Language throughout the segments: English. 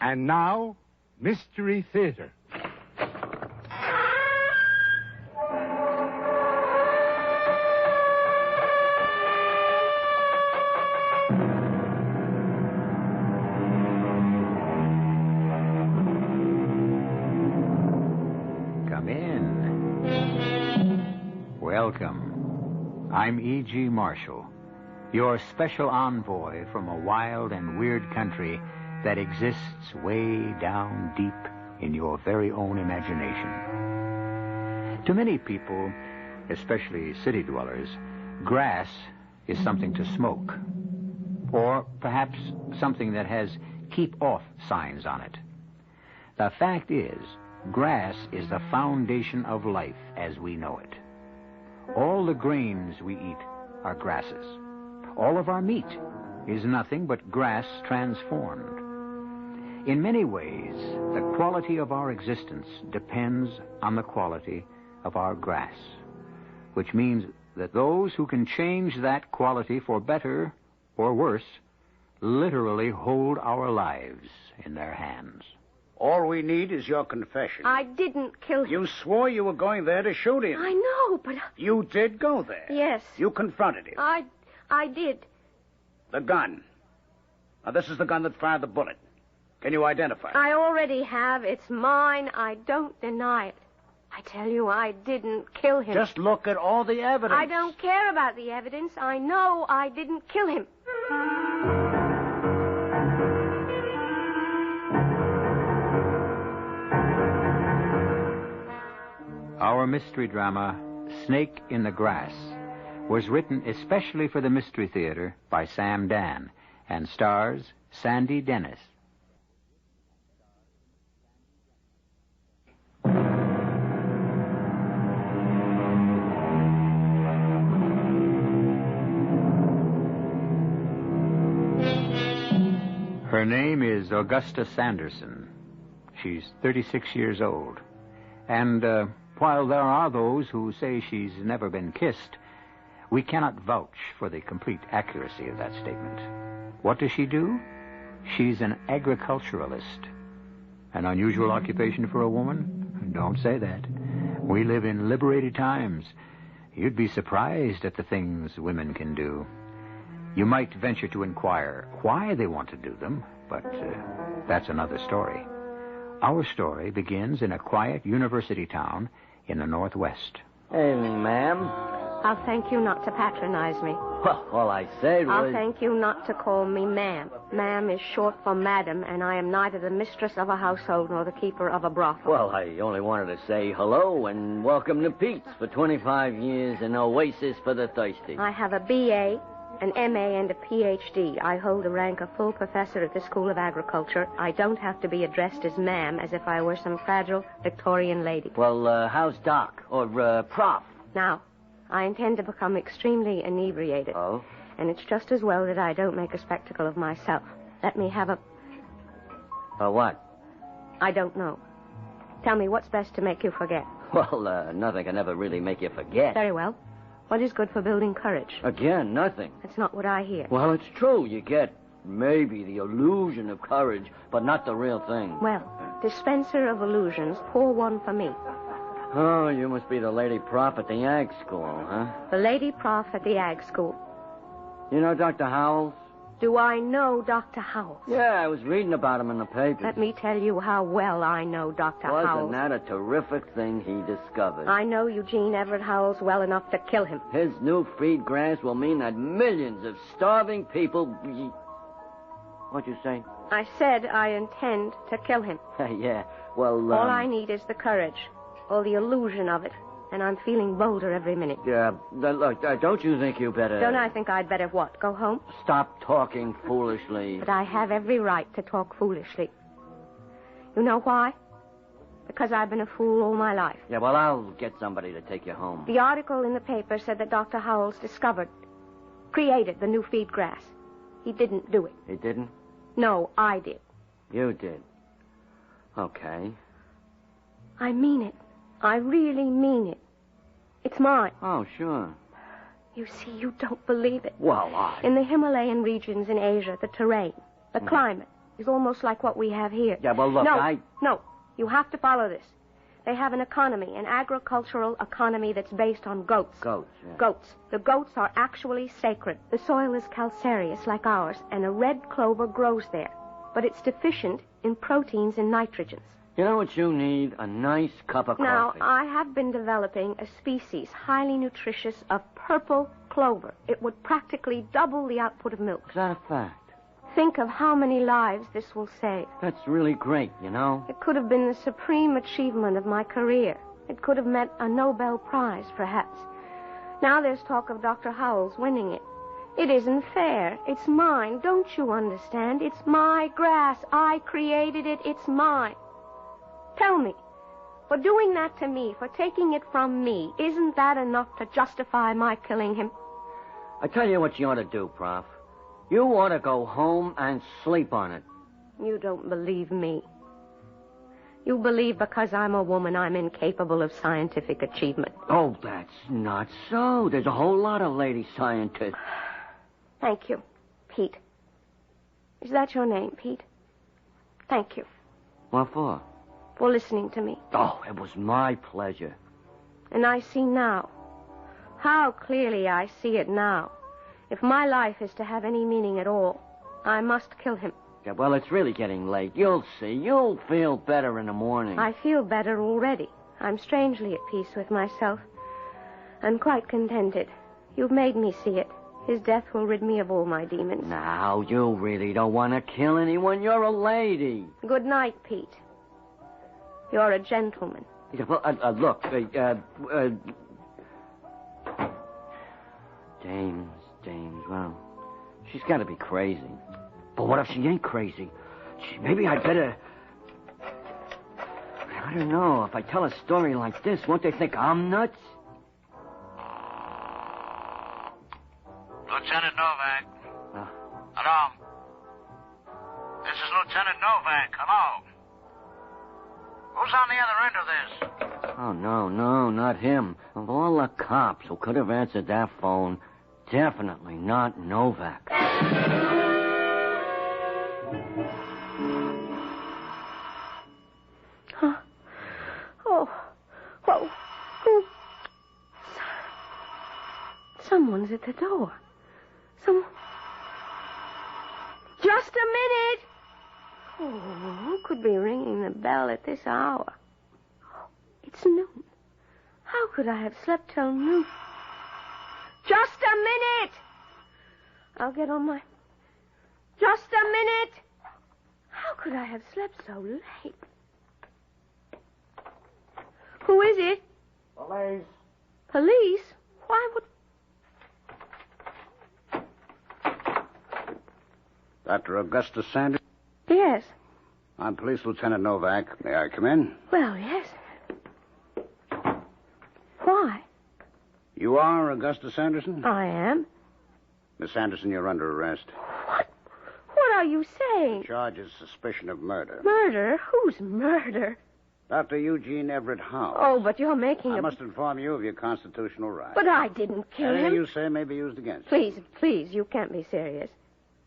And now, Mystery Theater. Come in. Welcome. I'm E.G. Marshall, your special envoy from a wild and weird country that exists way down deep in your very own imagination. To many people, especially city dwellers, grass is something to smoke, or perhaps something that has keep off signs on it. The fact is, grass is the foundation of life as we know it. All the grains we eat are grasses. All of our meat is nothing but grass transformed. In many ways, the quality of our existence depends on the quality of our grass, which means that those who can change that quality for better or worse literally hold our lives in their hands. All we need is your confession. I didn't kill him. You swore you were going there to shoot him. I know, but... You did go there. Yes. You confronted him. I did. The gun. Now, this is the gun that fired the bullet. Can you identify it? I already have. It's mine. I don't deny it. I tell you, I didn't kill him. Just look at all the evidence. I don't care about the evidence. I know I didn't kill him. Our mystery drama, Snake in the Grass, was written especially for the Mystery Theater by Sam Dann and stars Sandy Dennis. Her name is Augusta Sanderson. She's 36 years old. And while there are those who say she's never been kissed, we cannot vouch for the complete accuracy of that statement. What does she do? She's an agriculturalist. An unusual occupation for a woman? Don't say that. We live in liberated times. You'd be surprised at the things women can do. You might venture to inquire why they want to do them, but that's another story. Our story begins in a quiet university town in the Northwest. Hey, ma'am. I'll thank you not to patronize me. Well, all I said was... I'll thank you not to call me ma'am. Ma'am is short for madam, and I am neither the mistress of a household nor the keeper of a brothel. Well, I only wanted to say hello and welcome to Pete's for 25 years, an oasis for the thirsty. I have a B.A., an M.A., and a Ph.D. I hold the rank of full professor at the School of Agriculture. I don't have to be addressed as ma'am as if I were some fragile Victorian lady. Well, how's Doc? Or, Prof? Now, I intend to become extremely inebriated. Oh? And it's just as well that I don't make a spectacle of myself. Let me have a... What? I don't know. Tell me, what's best to make you forget? Well, nothing can ever really make you forget. Very well. What is good for building courage? Again, nothing. That's not what I hear. Well, it's true. You get maybe the illusion of courage, but not the real thing. Well, dispenser of illusions, pour one for me. Oh, you must be the lady prof at the ag school, huh? The lady prof at the ag school. You know Dr. Howells? Do I know Dr. Howells? Yeah, I was reading about him in the papers. Let me tell you how well I know Dr. Howells. Wasn't that a terrific thing he discovered? I know Eugene Everett Howells well enough to kill him. His new feed grass will mean that millions of starving people... What'd you say? I said I intend to kill him. Yeah, well, All I need is the courage, or the illusion of it, and I'm feeling bolder every minute. Yeah, look, don't you think you better... Don't I think I'd better what, go home? Stop talking foolishly. But I have every right to talk foolishly. You know why? Because I've been a fool all my life. Yeah, well, I'll get somebody to take you home. The article in the paper said that Dr. Howells created the new feed grass. He didn't do it. He didn't? No, I did. You did. Okay. I mean it. I really mean it. It's mine. Oh, sure. You see, you don't believe it. Well, In the Himalayan regions in Asia, the terrain, the climate, is almost like what we have here. Yeah, well, look, No, you have to follow this. They have an economy, an agricultural economy that's based on goats. Goats, yeah. Goats. The goats are actually sacred. The soil is calcareous like ours, and a red clover grows there. But it's deficient in proteins and nitrogens. You know what you need? A nice cup of Now, coffee. I have been developing a species highly nutritious of purple clover. It would practically double the output of milk. Is that a fact? Think of how many lives this will save. That's really great, you know? It could have been the supreme achievement of my career. It could have meant a Nobel Prize, perhaps. Now there's talk of Dr. Howells winning it. It isn't fair. It's mine. Don't you understand? It's my grass. I created it. It's mine. Tell me, for doing that to me, for taking it from me, isn't that enough to justify my killing him? I tell you what you ought to do, Prof. You ought to go home and sleep on it. You don't believe me. You believe because I'm a woman I'm incapable of scientific achievement. Oh, that's not so. There's a whole lot of lady scientists. Thank you, Pete. Is that your name, Pete? Thank you What for? for listening to me. Oh, it was my pleasure. And I see now, how clearly I see it now. If my life is to have any meaning at all, I must kill him. Yeah, well, it's really getting late. You'll see. You'll feel better in the morning. I feel better already. I'm strangely at peace with myself. I'm quite contented. You've made me see it. His death will rid me of all my demons. Now, you really don't want to kill anyone. You're a lady. Good night, Pete. You're a gentleman. Yeah, well, look, James, well, she's got to be crazy. But what if she ain't crazy? Maybe I'd better... I don't know. If I tell a story like this, won't they think I'm nuts? Lieutenant Novak. Hello. This is Lieutenant Novak. Hello. Who's on the other end of this? Oh, no, not him. Of all the cops who could have answered that phone, definitely not Novak. Huh? Oh. Whoa. Someone's at the door. Just a minute! Oh, who could be ringing the bell at this hour? Oh, it's noon. How could I have slept till noon? Just a minute! I'll get on my... Just a minute! How could I have slept so late? Who is it? Police. Police? Why would... Dr. Augustus Sanders? Yes. I'm Police Lieutenant Novak. May I come in? Well, yes. Why? You are Augustus Sanderson? I am. Miss Sanderson, you're under arrest. What are you saying? Charge is suspicion of murder. Murder? Whose murder? Dr. Eugene Everett Howells. Oh, but you're making I must inform you of your constitutional rights. But I didn't kill Anything him. you say may be used against you. Please, you can't be serious.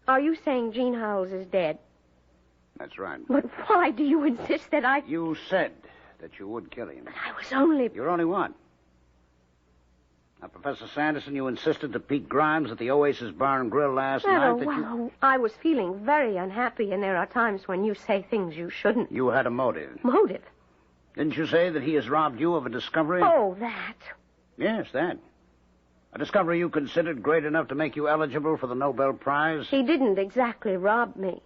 Are you saying Gene Howells is dead? That's right. But why do you insist that I... You said that you would kill him. I was only... You're only one. Now, Professor Sanderson, you insisted to Pete Grimes at the Oasis Bar and Grill last night that you... I was feeling very unhappy, and there are times when you say things you shouldn't. You had a motive. Motive? Didn't you say that he has robbed you of a discovery? Oh, that. Yes, that. A discovery you considered great enough to make you eligible for the Nobel Prize? He didn't exactly rob me.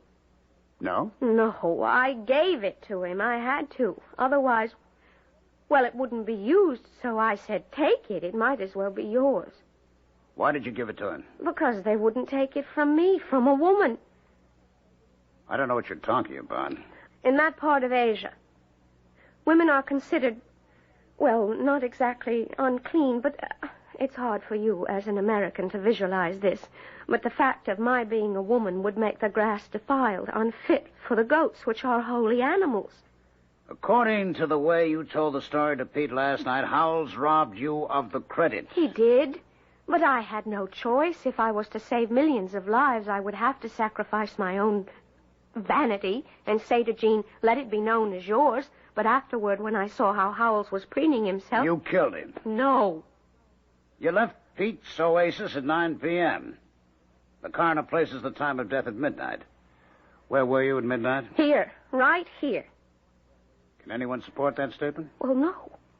No? No, I gave it to him. I had to. Otherwise, well, it wouldn't be used, so I said, take it. It might as well be yours. Why did you give it to him? Because they wouldn't take it from me, from a woman. I don't know what you're talking about. In that part of Asia, women are considered, well, not exactly unclean, but it's hard for you as an American to visualize this. But the fact of my being a woman would make the grass defiled, unfit for the goats, which are holy animals. According to the way you told the story to Pete last night, Howells robbed you of the credit. He did. But I had no choice. If I was to save millions of lives, I would have to sacrifice my own vanity and say to Jean, let it be known as yours. But afterward, when I saw how Howells was preening himself... You killed him. No. You left Pete's Oasis at 9 p.m. The coroner places the time of death at midnight. Where were you at midnight? Here. Right here. Can anyone support that statement? Well, no.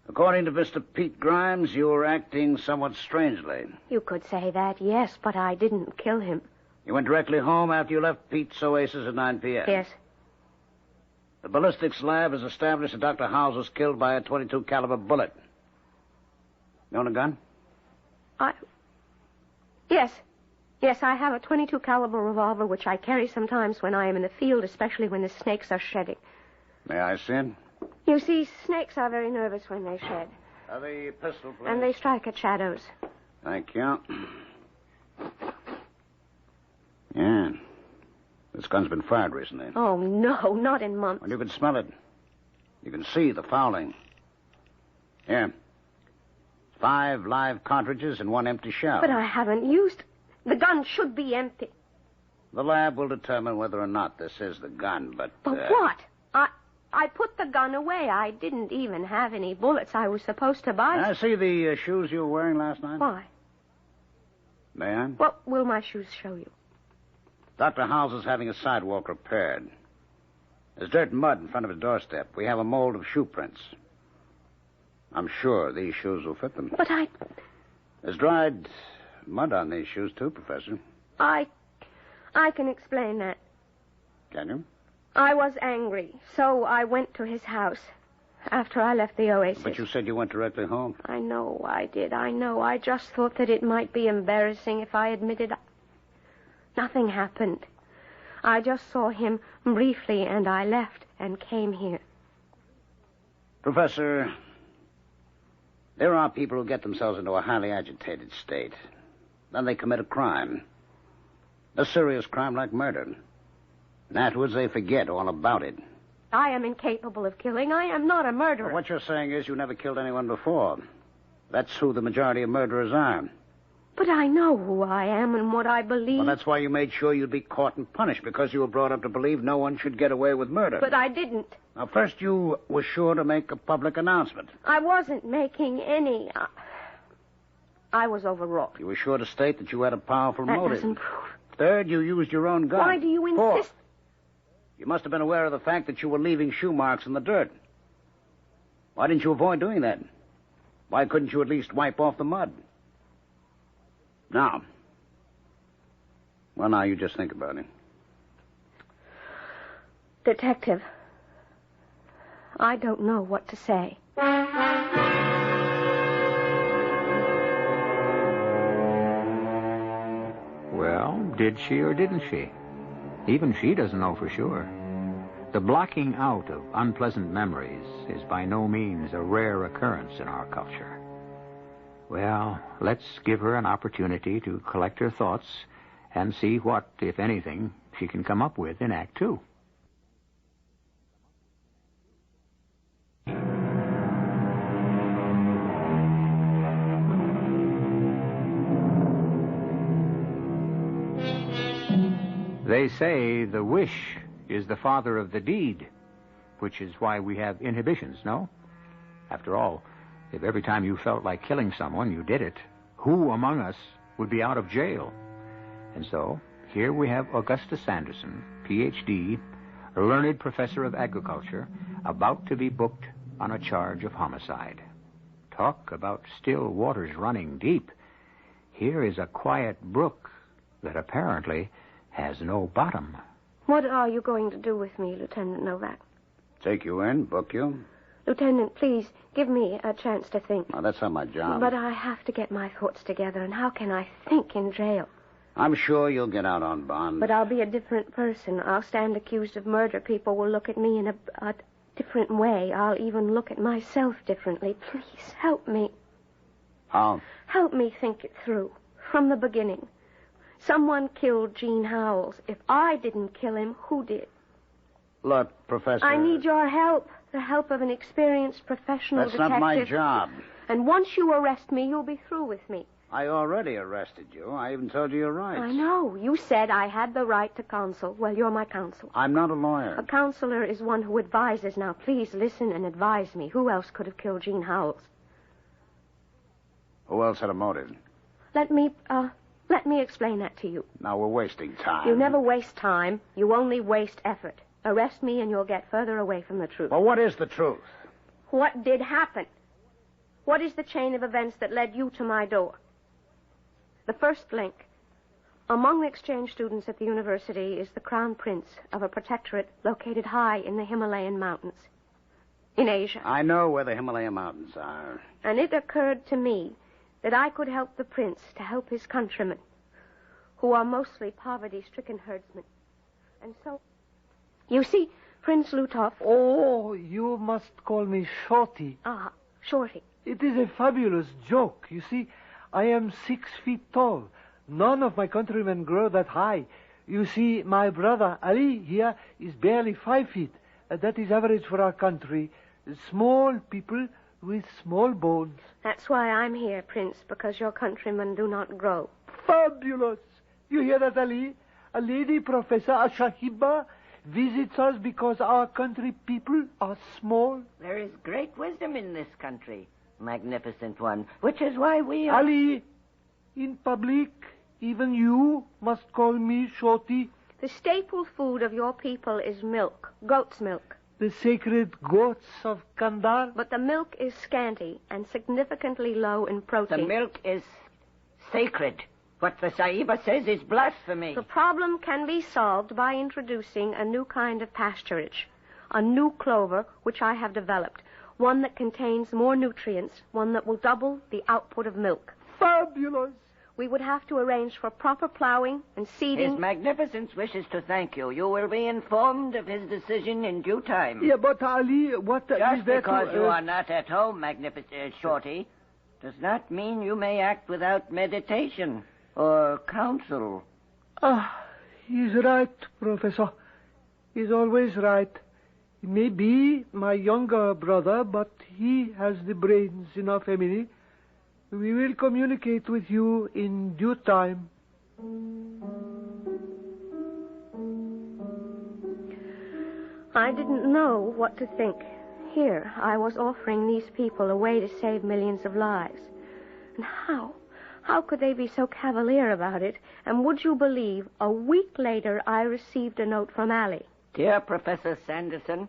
According to Mr. Pete Grimes, you were acting somewhat strangely. You could say that, yes, but I didn't kill him. You went directly home after you left Pete's Oasis at 9 p.m.? Yes. The ballistics lab has established that Dr. Howells was killed by a .22 caliber bullet. You own a gun? Yes. Yes, I have a .22 caliber revolver, which I carry sometimes when I am in the field, especially when the snakes are shedding. May I see it? You see, snakes are very nervous when they shed. The pistol, please. And they strike at shadows. Thank you. Yeah. This gun's been fired recently. Oh, no, not in months. Well, you can smell it. You can see the fouling. Here. 5 live cartridges and 1 empty shell. But I haven't used... The gun should be empty. The lab will determine whether or not this is the gun, but... But what? I put the gun away. I didn't even have any bullets I was supposed to buy. I see the shoes you were wearing last night. Why? May I? What will my shoes show you? Dr. Howells is having a sidewalk repaired. There's dirt and mud in front of his doorstep. We have a mold of shoe prints. I'm sure these shoes will fit them. But There's dried mud on these shoes, too, Professor. I can explain that. Can you? I was angry, so I went to his house after I left the Oasis. But you said you went directly home. I know I did. I know. I just thought that it might be embarrassing if I admitted... Nothing happened. I just saw him briefly, and I left and came here. Professor, there are people who get themselves into a highly agitated state. Then they commit a crime. A serious crime like murder. And afterwards they forget all about it. I am incapable of killing. I am not a murderer. Well, what you're saying is you never killed anyone before. That's who the majority of murderers are. But I know who I am and what I believe. Well, that's why you made sure you'd be caught and punished, because you were brought up to believe no one should get away with murder. But I didn't. Now, first you were sure to make a public announcement. I wasn't making any. I was overwrought. You were sure to state that you had a powerful That motive. doesn't prove. Third, you used your own gun. Why do you insist? Fourth, you must have been aware of the fact that you were leaving shoe marks in the dirt. Why didn't you avoid doing that? Why couldn't you at least wipe off the mud? Now, you just think about it. Detective, I don't know what to say. Well, did she or didn't she? Even she doesn't know for sure. The blocking out of unpleasant memories is by no means a rare occurrence in our culture. Well, let's give her an opportunity to collect her thoughts and see what, if anything, she can come up with in Act 2. They say the wish is the father of the deed, which is why we have inhibitions, no? After all, if every time you felt like killing someone, you did it, who among us would be out of jail? And so, here we have Augustus Sanderson, Ph.D., a learned professor of agriculture, about to be booked on a charge of homicide. Talk about still waters running deep. Here is a quiet brook that apparently has no bottom. What are you going to do with me, Lieutenant Novak? Take you in, book you. Lieutenant, please, give me a chance to think. Now, that's not my job. But I have to get my thoughts together, and how can I think in jail? I'm sure you'll get out on bond. But I'll be a different person. I'll stand accused of murder. People will look at me in a different way. I'll even look at myself differently. Please, help me. How? Help me think it through, from the beginning. Someone killed Gene Howells. If I didn't kill him, who did? Look, Professor... I need your help. The help of an experienced professional detective. That's not my job. And once you arrest me, you'll be through with me. I already arrested you. I even told you your rights. I know. You said I had the right to counsel. Well, you're my counsel. I'm not a lawyer. A counselor is one who advises. Now, please listen and advise me. Who else could have killed Jean Howells? Who else had a motive? Let me explain that to you. Now, we're wasting time. You never waste time. You only waste effort. Arrest me and you'll get further away from the truth. Well, what is the truth? What did happen? What is the chain of events that led you to my door? The first link. Among the exchange students at the university is the crown prince of a protectorate located high in the Himalayan mountains. In Asia. I know where the Himalayan mountains are. And it occurred to me that I could help the prince to help his countrymen, who are mostly poverty-stricken herdsmen. And so, you see, Prince Lutov... Oh, you must call me Shorty. Ah, Shorty. It is a fabulous joke. You see, I am 6 feet tall. None of my countrymen grow that high. You see, my brother Ali here is barely 5 feet. That is average for our country. Small people with small bones. That's why I'm here, Prince, because your countrymen do not grow. Fabulous. You hear that, Ali? A lady professor, a Shahiba, visits us because our country people are small. There is great wisdom in this country, magnificent one, which is why we are... Ali, in public, even you must call me Shorty. The staple food of your people is milk, goat's milk. The sacred goats of Kandar. But the milk is scanty and significantly low in protein. The milk is sacred. What the Sahiba says is blasphemy. The problem can be solved by introducing a new kind of pasturage, a new clover which I have developed, one that contains more nutrients, one that will double the output of milk. Fabulous. We would have to arrange for proper plowing and seeding. His Magnificence wishes to thank you. You will be informed of his decision in due time. Yeah, but Ali, what Just is there because to... you are not at home, Magnificent Shorty, does not mean you may act without meditation or counsel. He's right, Professor. He's always right. He may be my younger brother, but he has the brains in our family. We will communicate with you in due time. I didn't know what to think. Here, I was offering these people a way to save millions of lives. And how? How could they be so cavalier about it? And would you believe, a week later, I received a note from Allie. Dear Professor Sanderson,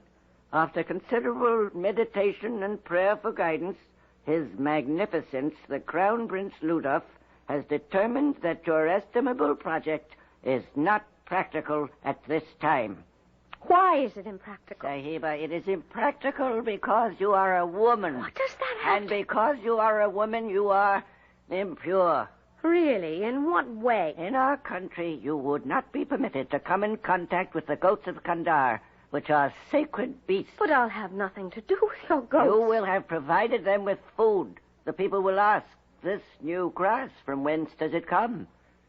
after considerable meditation and prayer for guidance, His Magnificence, the Crown Prince Ludov, has determined that your estimable project is not practical at this time. Why is it impractical? Sahiba, it is impractical because you are a woman. What does that have And because you are a woman, you are impure. Really? In what way? In our country, you would not be permitted to come in contact with the goats of Kandar, which are sacred beasts. But I'll have nothing to do with your goats. You will have provided them with food. The people will ask, this new grass, from whence does it come?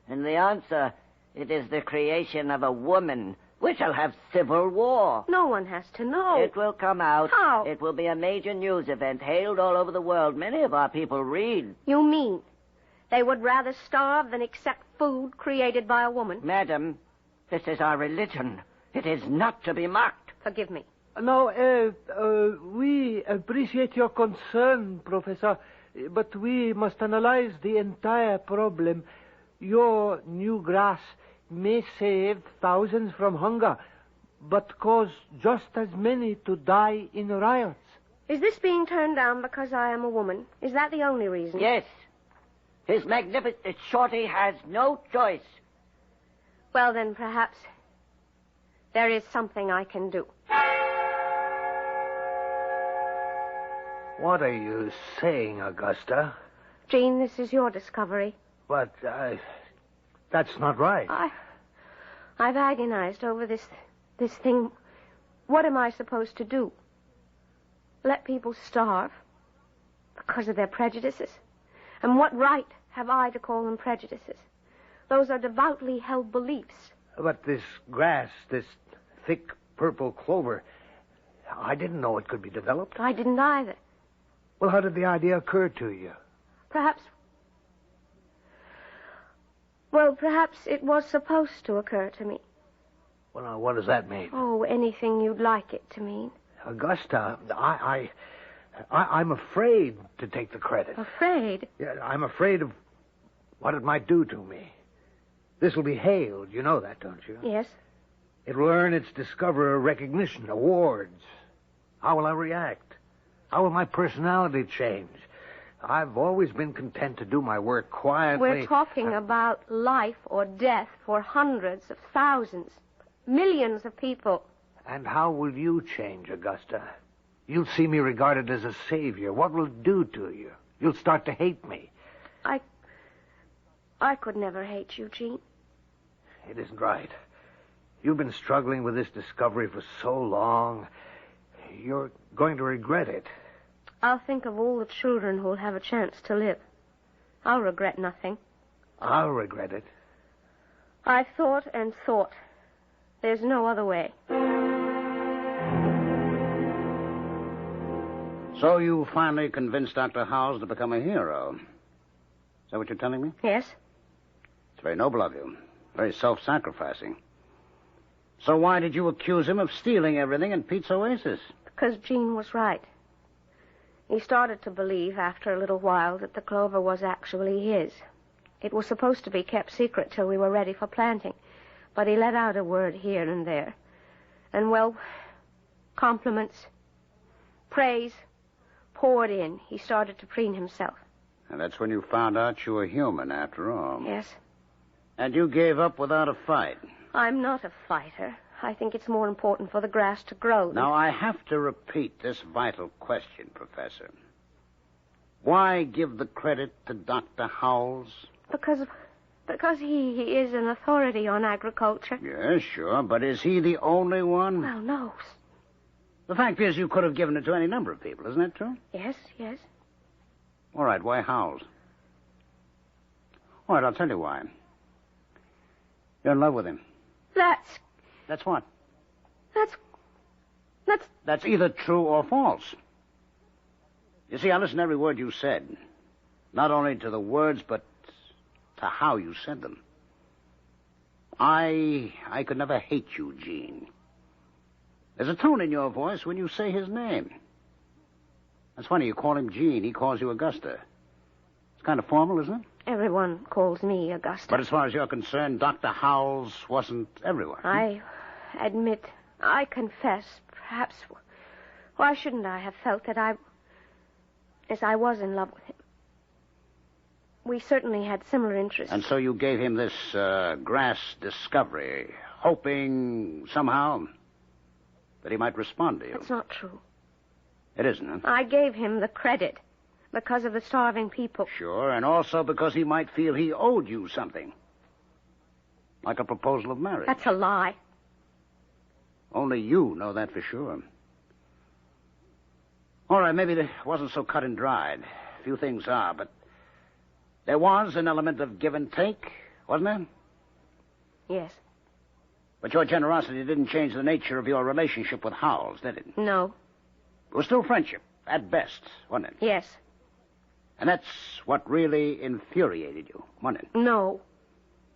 And the answer, it is the creation of a woman. We shall have civil war. No one has to know. It will come out. How? It will be a major news event, hailed all over the world. Many of our people read. You mean they would rather starve than accept food created by a woman? Madam, this is our religion. It is not to be mocked. Forgive me. Now, we appreciate your concern, Professor, but we must analyze the entire problem. Your new grass may save thousands from hunger, but cause just as many to die in riots. Is this being turned down because I am a woman? Is that the only reason? Yes. His Magnificent Shorty has no choice. Well, then, perhaps there is something I can do. What are you saying, Augusta? Jean, this is your discovery. But, that's not right. I've agonized over this thing. What am I supposed to do? Let people starve because of their prejudices? And what right have I to call them prejudices? Those are devoutly held beliefs. But this grass, this thick purple clover, I didn't know it could be developed. I didn't either. Well, how did the idea occur to you? Perhaps Well, perhaps it was supposed to occur to me. Well, now, what does that mean? Oh, anything you'd like it to mean. Augusta, I'm afraid to take the credit. Afraid? Yeah, I'm afraid of what it might do to me. This will be hailed. You know that, don't you? Yes. It will earn its discoverer recognition, awards. How will I react? How will my personality change? I've always been content to do my work quietly. We're talking about life or death for hundreds of thousands, millions of people. And how will you change, Augusta? You'll see me regarded as a savior. What will it do to you? You'll start to hate me. I could never hate you, Gene. It isn't right. You've been struggling with this discovery for so long. You're going to regret it. I'll think of all the children who'll have a chance to live. I'll regret nothing. I'll regret it. I've thought and thought. There's no other way. So you finally convinced Dr. Howells to become a hero. Is that what you're telling me? Yes. It's very noble of you. Very self-sacrificing. So why did you accuse him of stealing everything in Pete's Oasis? Because Gene was right. He started to believe after a little while that the clover was actually his. It was supposed to be kept secret till we were ready for planting, but he let out a word here and there. And, well, compliments, praise, poured in. He started to preen himself. And that's when you found out you were human, after all. Yes. And you gave up without a fight. I'm not a fighter. I think it's more important for the grass to grow. Now, I have to repeat this vital question, Professor. Why give the credit to Dr. Howells? Because he is an authority on agriculture. Yes, sure, but is he the only one? Well, no. The fact is, you could have given it to any number of people, isn't that true? Yes, yes. All right, why Howells? All right, I'll tell you why. You're in love with him. That's what? That's either true or false. You see, I listened to every word you said. Not only to the words, but to how you said them. I could never hate you, Gene. There's a tone in your voice when you say his name. That's funny, you call him Gene, he calls you Augusta. It's kind of formal, isn't it? Everyone calls me Augusta. But as far as you're concerned, Dr. Howells wasn't everyone. I admit, I confess, perhaps, why shouldn't I have felt that I was in love with him? We certainly had similar interests. And so you gave him this grass discovery, hoping somehow that he might respond to you. That's not true. It isn't, huh? I gave him the credit because of the starving people. Sure, and also because he might feel he owed you something. Like a proposal of marriage. That's a lie. Only you know that for sure. All right, maybe it wasn't so cut and dried. Few things are, but there was an element of give and take, wasn't there? Yes. But your generosity didn't change the nature of your relationship with Howells, did it? No. It was still friendship, at best, wasn't it? Yes. And that's what really infuriated you, wasn't it? No.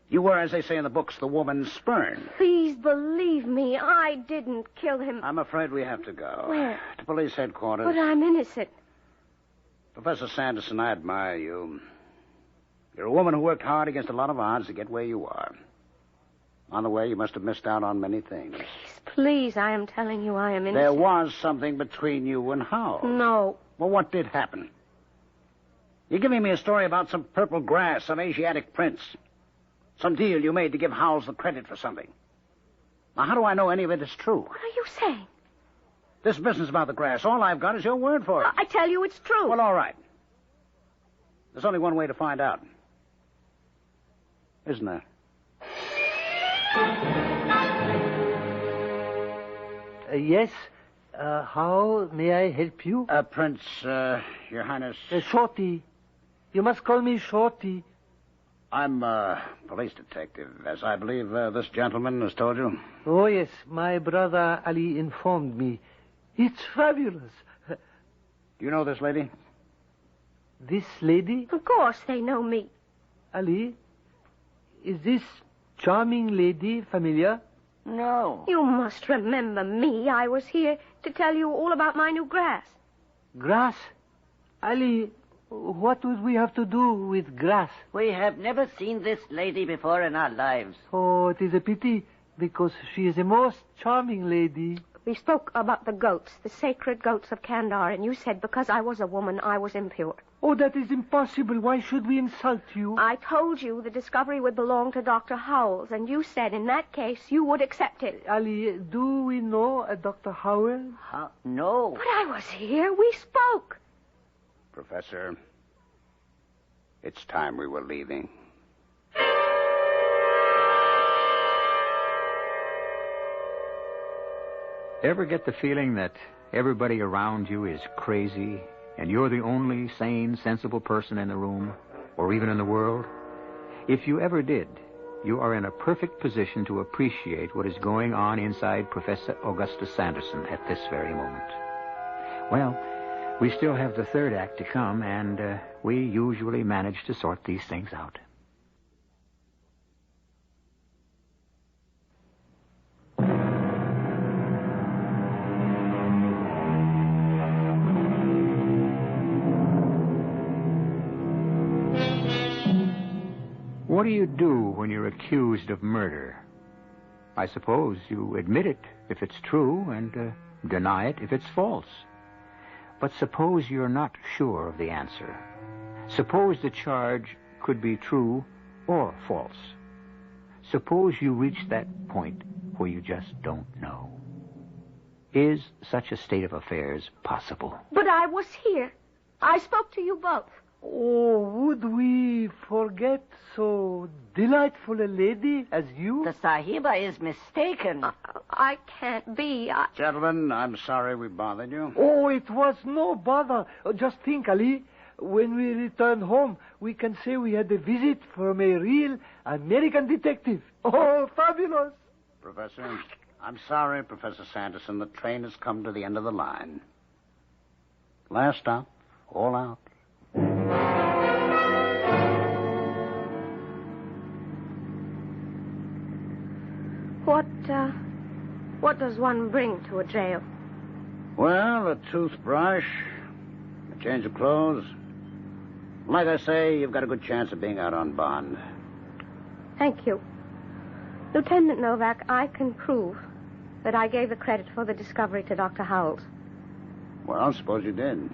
You were, as they say in the books, the woman spurned. Please believe me, I didn't kill him. I'm afraid we have to go. Where? To police headquarters. But I'm innocent. Professor Sanderson, I admire you. You're a woman who worked hard against a lot of odds to get where you are. On the way, you must have missed out on many things. Please, I am telling you I am innocent. There was something between you and Howells. No. Well, what did happen? You're giving me a story about some purple grass, some Asiatic prince. Some deal you made to give Howells the credit for something. Now, how do I know any of it is true? What are you saying? This business about the grass, all I've got is your word for it. I tell you it's true. Well, all right. There's only one way to find out. Isn't there? Yes? How may I help you? Prince, Your Highness. Shorty. You must call me Shorty. I'm a police detective, as I believe this gentleman has told you. Oh, yes. My brother Ali informed me. It's fabulous. Do you know this lady? This lady? Of course they know me. Ali? is this charming lady familiar? No. You must remember me. I was here to tell you all about my new grass. Grass? Ali, what would we have to do with grass? We have never seen this lady before in our lives. Oh, it is a pity, because she is a most charming lady. We spoke about the goats, the sacred goats of Kandar, and you said because I was a woman, I was impure. Oh, that is impossible. Why should we insult you? I told you the discovery would belong to Dr. Howells, and you said in that case you would accept it. Ali, do we know a Dr. Howell? No. But I was here. We spoke. Professor, it's time we were leaving. Ever get the feeling that everybody around you is crazy and you're the only sane, sensible person in the room or even in the world? If you ever did, you are in a perfect position to appreciate what is going on inside Professor Augustus Sanderson at this very moment. Well, we still have the third act to come, and we usually manage to sort these things out. What do you do when you're accused of murder? I suppose you admit it if it's true and deny it if it's false. But suppose you're not sure of the answer. Suppose the charge could be true or false. Suppose you reach that point where you just don't know. Is such a state of affairs possible? But I was here. I spoke to you both. Oh, would we forget so delightful a lady as you? The Sahiba is mistaken. I can't be. Gentlemen, I'm sorry we bothered you. Oh, it was no bother. Just think, Ali. When we return home, we can say we had a visit from a real American detective. Oh, fabulous. Professor, I'm sorry, Professor Sanderson. The train has come to the end of the line. Last stop, all out. What does one bring to a jail? Well, a toothbrush, a change of clothes. Like I say, you've got a good chance of being out on bond. Thank you. Lieutenant Novak, I can prove that I gave the credit for the discovery to Dr. Howells. Well, suppose you did.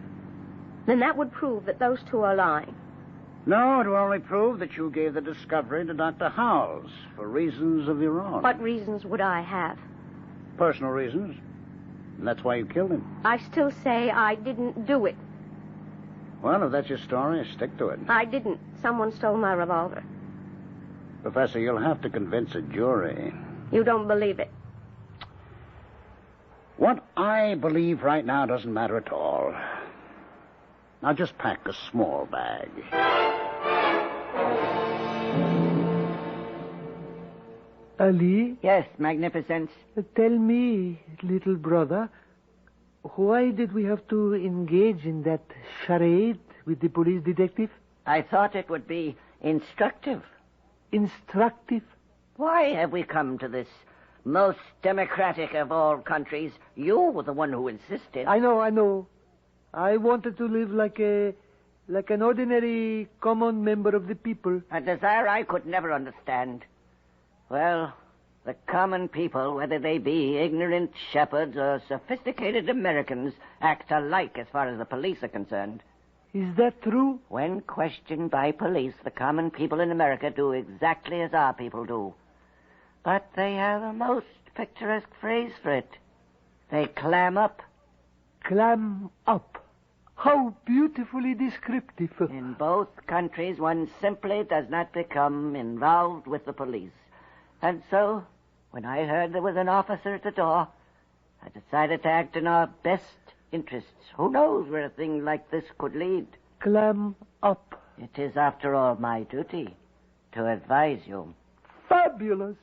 Then that would prove that those two are lying. No, it will only prove that you gave the discovery to Dr. Howells for reasons of your own. What reasons would I have? Personal reasons. And that's why you killed him. I still say I didn't do it. Well, if that's your story, stick to it. I didn't. Someone stole my revolver. Professor, you'll have to convince a jury. You don't believe it. What I believe right now doesn't matter at all. Now just pack a small bag. Ali? Yes, Magnificence. Tell me, little brother, why did we have to engage in that charade with the police detective? I thought it would be instructive. Instructive? Why have we come to this most democratic of all countries? You were the one who insisted. I know. I wanted to live like an ordinary, common member of the people. A desire I could never understand. Well, the common people, whether they be ignorant shepherds or sophisticated Americans, act alike as far as the police are concerned. Is that true? When questioned by police, the common people in America do exactly as our people do. But they have a most picturesque phrase for it. They clam up. Clam up. How beautifully descriptive. In both countries, one simply does not become involved with the police. And so, when I heard there was an officer at the door, I decided to act in our best interests. Who knows where a thing like this could lead? Clam up. It is, after all, my duty to advise you. Fabulous.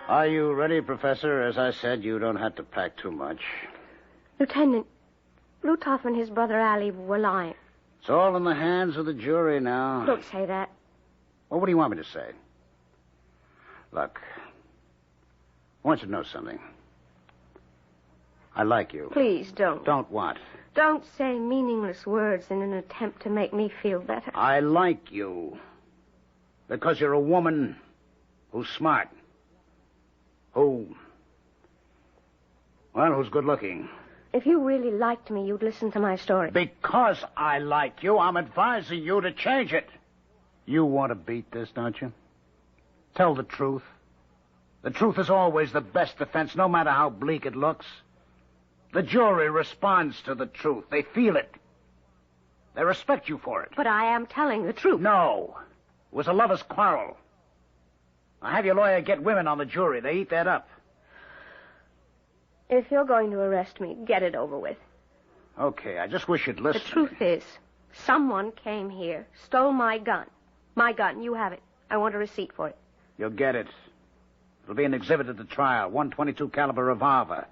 Are you ready, Professor? As I said, you don't have to pack too much. Lieutenant, Lutoff and his brother Ali were lying. It's all in the hands of the jury now. Don't say that. Well, what do you want me to say? Look, I want you to know something. I like you. Please don't. Don't what? Don't say meaningless words in an attempt to make me feel better. I like you. Because you're a woman who's smart. Who's good looking. If you really liked me, you'd listen to my story. Because I like you, I'm advising you to change it. You want to beat this, don't you? Tell the truth. The truth is always the best defense, no matter how bleak it looks. The jury responds to the truth. They feel it. They respect you for it. But I am telling the truth. No. It was a lover's quarrel. Now, have your lawyer get women on the jury. They eat that up. If you're going to arrest me, get it over with. Okay, I just wish you'd listen. The truth is, someone came here, stole my gun. My gun, you have it. I want a receipt for it. You'll get it. It'll be an exhibit at the trial. 122 caliber revolver.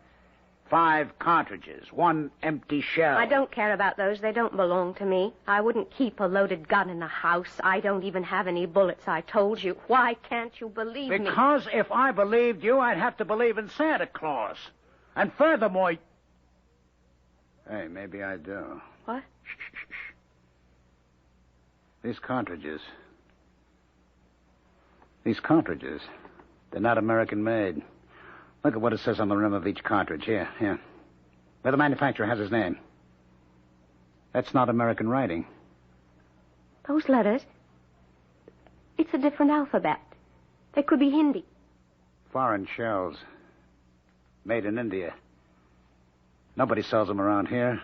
5 cartridges. 1 empty shell. I don't care about those. They don't belong to me. I wouldn't keep a loaded gun in the house. I don't even have any bullets, I told you. Why can't you believe me? Because if I believed you, I'd have to believe in Santa Claus. And furthermore... Hey, maybe I do. What? Shh. These cartridges, they're not American-made. Look at what it says on the rim of each cartridge. Here. Where the manufacturer has his name. That's not American writing. Those letters, it's a different alphabet. They could be Hindi. Foreign shells. Made in India. Nobody sells them around here.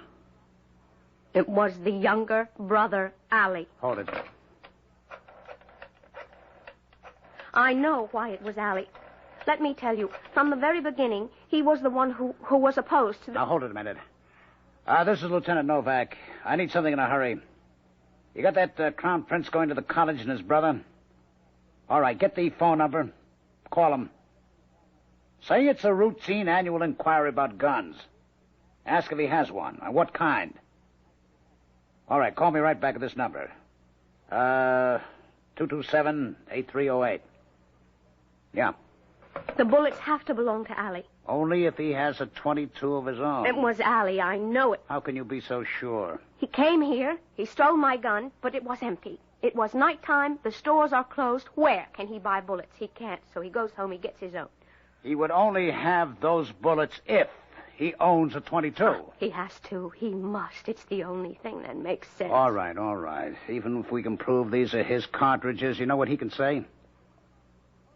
It was the younger brother, Ali. Hold it. I know why it was Ali. Let me tell you, from the very beginning, he was the one who was opposed to the... Now, hold it a minute. This is Lieutenant Novak. I need something in a hurry. You got that Crown Prince going to the college and his brother? All right, get the phone number. Call him. Say it's a routine annual inquiry about guns. Ask if he has one, and what kind. All right, call me right back at this number. 227-8308. Yeah. The bullets have to belong to Ali. Only if he has a .22 of his own. It was Ali, I know it. How can you be so sure? He came here, he stole my gun, but it was empty. It was nighttime, the stores are closed. Where can he buy bullets? He can't, so he goes home, he gets his own. He would only have those bullets if he owns a .22. He has to. He must. It's the only thing that makes sense. All right. Even if we can prove these are his cartridges, you know what he can say?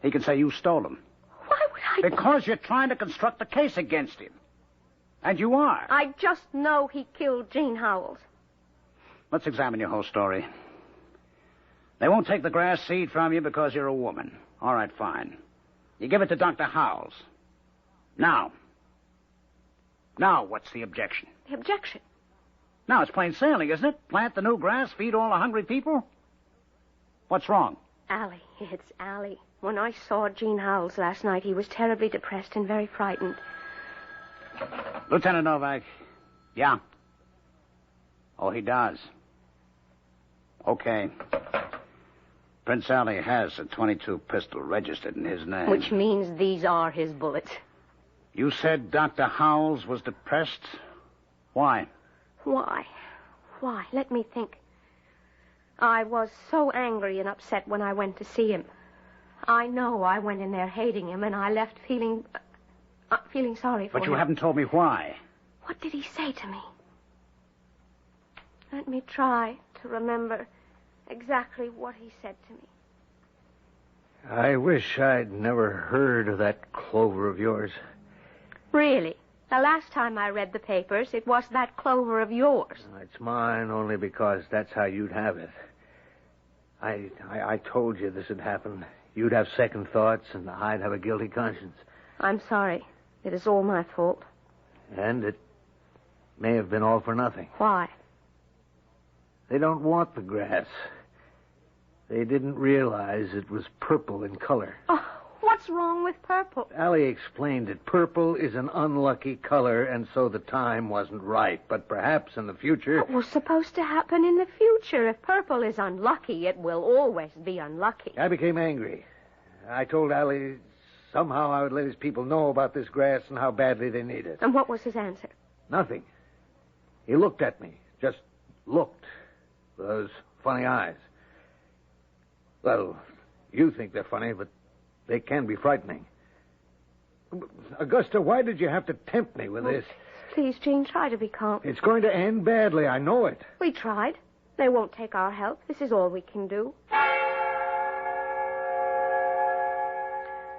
He can say you stole them. Why would I... Because you're trying to construct a case against him. And you are. I just know he killed Gene Howells. Let's examine your whole story. They won't take the grass seed from you because you're a woman. All right, fine. You give it to Dr. Howells. Now, what's the objection? The objection? Now, it's plain sailing, isn't it? Plant the new grass, feed all the hungry people? What's wrong? Allie. It's Allie. When I saw Gene Howells last night, he was terribly depressed and very frightened. Lieutenant Novak. Yeah. Oh, he does. Okay. Prince Ali has a .22 pistol registered in his name. Which means these are his bullets. You said Dr. Howells was depressed? Why? Why? Let me think. I was so angry and upset when I went to see him. I know I went in there hating him, and I left feeling sorry for him. But you haven't told me why. What did he say to me? Let me try to remember exactly what he said to me. I wish I'd never heard of that clover of yours. Really? The last time I read the papers, it was that clover of yours. It's mine only because that's how you'd have it. I told you this had happened. You'd have second thoughts, and I'd have a guilty conscience. I'm sorry. It is all my fault. And it may have been all for nothing. Why? They don't want the grass. They didn't realize it was purple in color. Oh, What's wrong with purple? Allie explained that purple is an unlucky color, and so the time wasn't right. But perhaps in the future... What was supposed to happen in the future? If purple is unlucky, it will always be unlucky. I became angry. I told Allie somehow I would let his people know about this grass and how badly they need it. And what was his answer? Nothing. He looked at me. Just looked. With those funny eyes. Well, you think they're funny, but they can be frightening. Augusta, why did you have to tempt me with this? Please, Jean, try to be calm. It's going to end badly, I know it. We tried. They won't take our help. This is all we can do.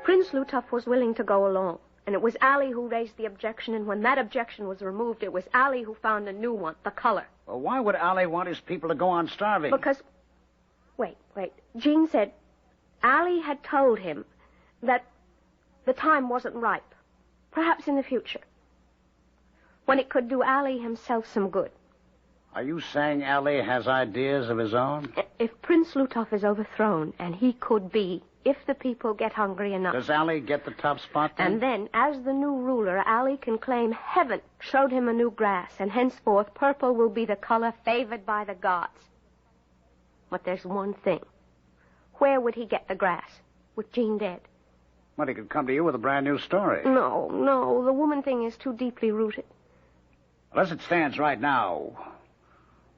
Prince Lutuff was willing to go along, and it was Allie who raised the objection, and when that objection was removed, it was Allie who found a new one, the color. Well, why would Allie want his people to go on starving? Because... Wait. Jean said Allie had told him that the time wasn't ripe. Perhaps in the future. When it could do Allie himself some good. Are you saying Allie has ideas of his own? If Prince Lutuff is overthrown, and he could be, if the people get hungry enough... Does Allie get the top spot then? And then, as the new ruler, Allie can claim heaven showed him a new grass, and henceforth purple will be the color favored by the gods. But there's one thing. Where would he get the grass, with Jean dead? Well, he could come to you with a brand new story. No, the woman thing is too deeply rooted. Well, as it stands right now,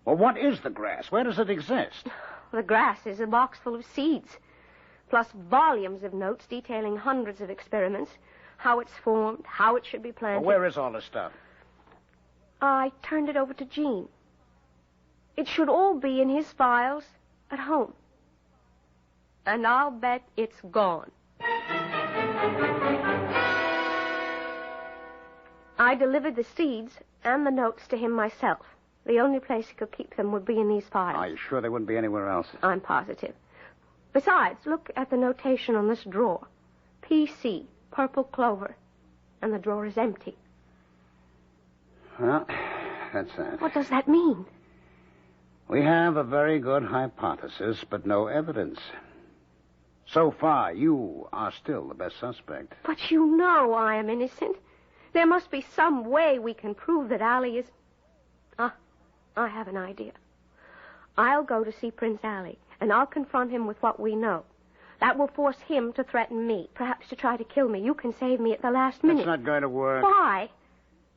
well, what is the grass? Where does it exist? The grass is a box full of seeds, plus volumes of notes detailing hundreds of experiments, how it's formed, how it should be planted. Well, where is all this stuff? I turned it over to Jean. It should all be in his files at home. And I'll bet it's gone. I delivered the seeds and the notes to him myself. The only place he could keep them would be in these files. Are you sure they wouldn't be anywhere else? I'm positive. Besides, look at the notation on this drawer. PC, purple clover. And the drawer is empty. Well, that's that. What does that mean? We have a very good hypothesis, but no evidence. So far, you are still the best suspect. But you know I am innocent. There must be some way we can prove that Allie is... I have an idea. I'll go to see Prince Allie, and I'll confront him with what we know. That will force him to threaten me, perhaps to try to kill me. You can save me at the last minute. It's not going to work. Why?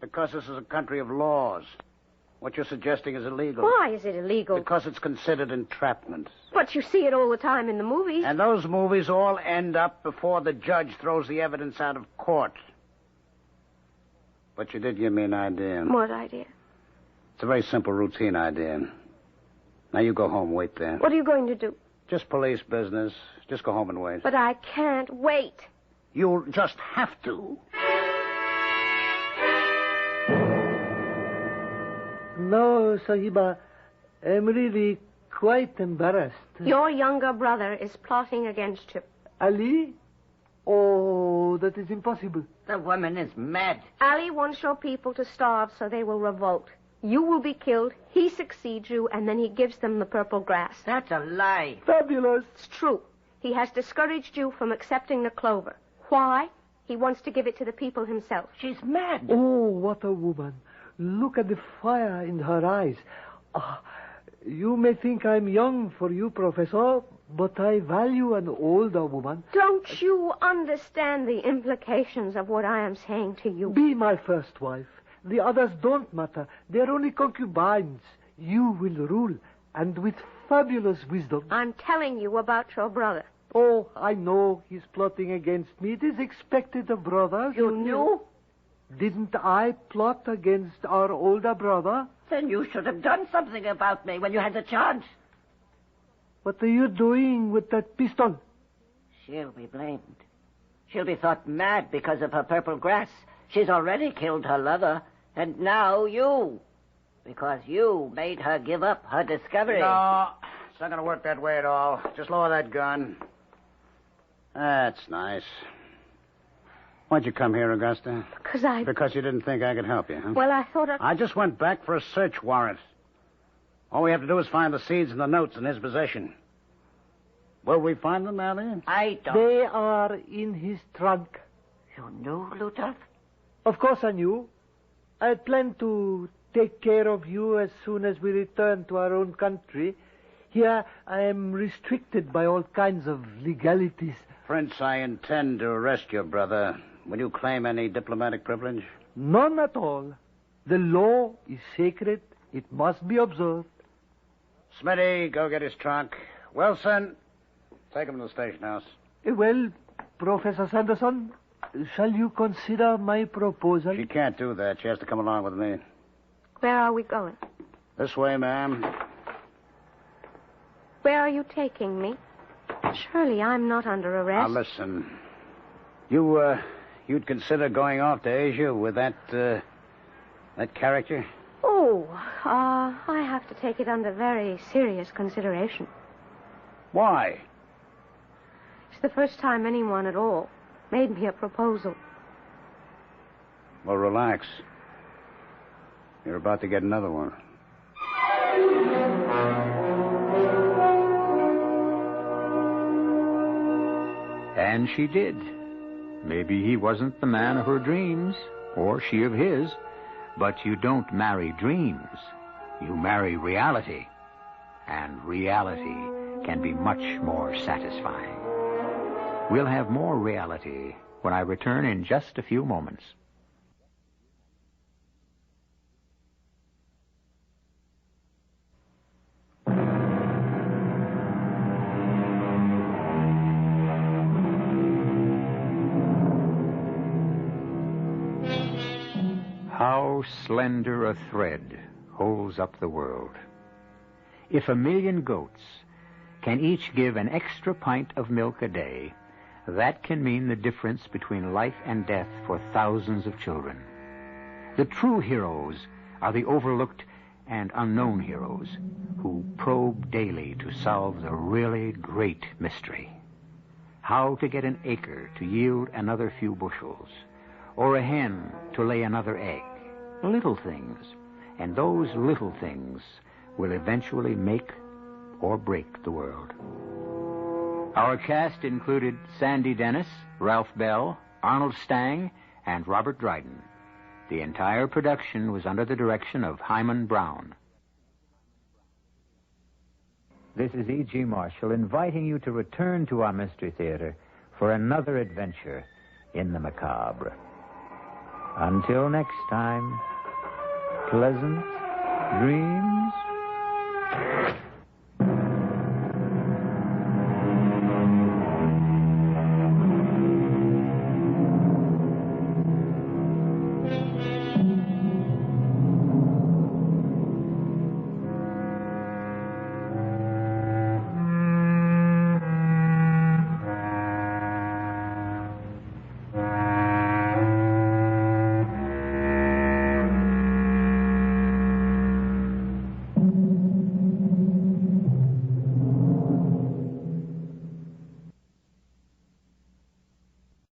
Because this is a country of laws. What you're suggesting is illegal. Why is it illegal? Because it's considered entrapment. But you see it all the time in the movies. And those movies all end up before the judge throws the evidence out of court. But you did give me an idea. What idea? It's a very simple routine idea. Now you go home, wait there. What are you going to do? Just police business. Just go home and wait. But I can't wait. You'll just have to. No, Sahiba, I'm really quite embarrassed. Your younger brother is plotting against you. Ali? Oh, that is impossible. The woman is mad. Ali wants your people to starve so they will revolt. You will be killed, he succeeds you, and then he gives them the purple grass. That's a lie. Fabulous. It's true. He has discouraged you from accepting the clover. Why? He wants to give it to the people himself. She's mad. Oh, what a woman. Look at the fire in her eyes. You may think I'm young for you, Professor, but I value an older woman. Don't you understand the implications of what I am saying to you? Be my first wife. The others don't matter. They're only concubines. You will rule, and with fabulous wisdom. I'm telling you about your brother. Oh, I know he's plotting against me. It is expected of brothers. You knew? Didn't I plot against our older brother? Then you should have done something about me when you had the chance. What are you doing with that pistol? She'll be blamed. She'll be thought mad because of her purple grass. She's already killed her lover, and now you. Because you made her give up her discovery. No, it's not going to work that way at all. Just lower that gun. That's nice. Why'd you come here, Augusta? Because you didn't think I could help you, huh? Well, I thought... I just went back for a search warrant. All we have to do is find the seeds and the notes in his possession. Will we find them, Allie? I don't. They are in his trunk. You knew, Ludoff? Of course I knew. I had planned to take care of you as soon as we return to our own country. Here I am restricted by all kinds of legalities. Prince, I intend to arrest your brother. Will you claim any diplomatic privilege? None at all. The law is sacred. It must be observed. Smitty, go get his trunk. Wilson, take him to the station house. Well, Professor Sanderson, shall you consider my proposal? She can't do that. She has to come along with me. Where are we going? This way, ma'am. Where are you taking me? Surely I'm not under arrest. Now, listen. You'd consider going off to Asia with that character? Oh, I have to take it under very serious consideration. Why? It's the first time anyone at all made me a proposal. Well, relax. You're about to get another one. And she did. Maybe he wasn't the man of her dreams, or she of his, but you don't marry dreams. You marry reality. And reality can be much more satisfying. We'll have more reality when I return in just a few moments. How slender a thread holds up the world. If 1,000,000 goats can each give an extra pint of milk a day, that can mean the difference between life and death for thousands of children. The true heroes are the overlooked and unknown heroes who probe daily to solve the really great mystery. How to get an acre to yield another few bushels, or a hen to lay another egg. Little things. And those little things will eventually make or break the world. Our cast included Sandy Dennis, Ralph Bell, Arnold Stang, and Robert Dryden. The entire production was under the direction of Hyman Brown. This is E.G. Marshall inviting you to return to our Mystery Theater for another adventure in the macabre. Until next time, pleasant dreams.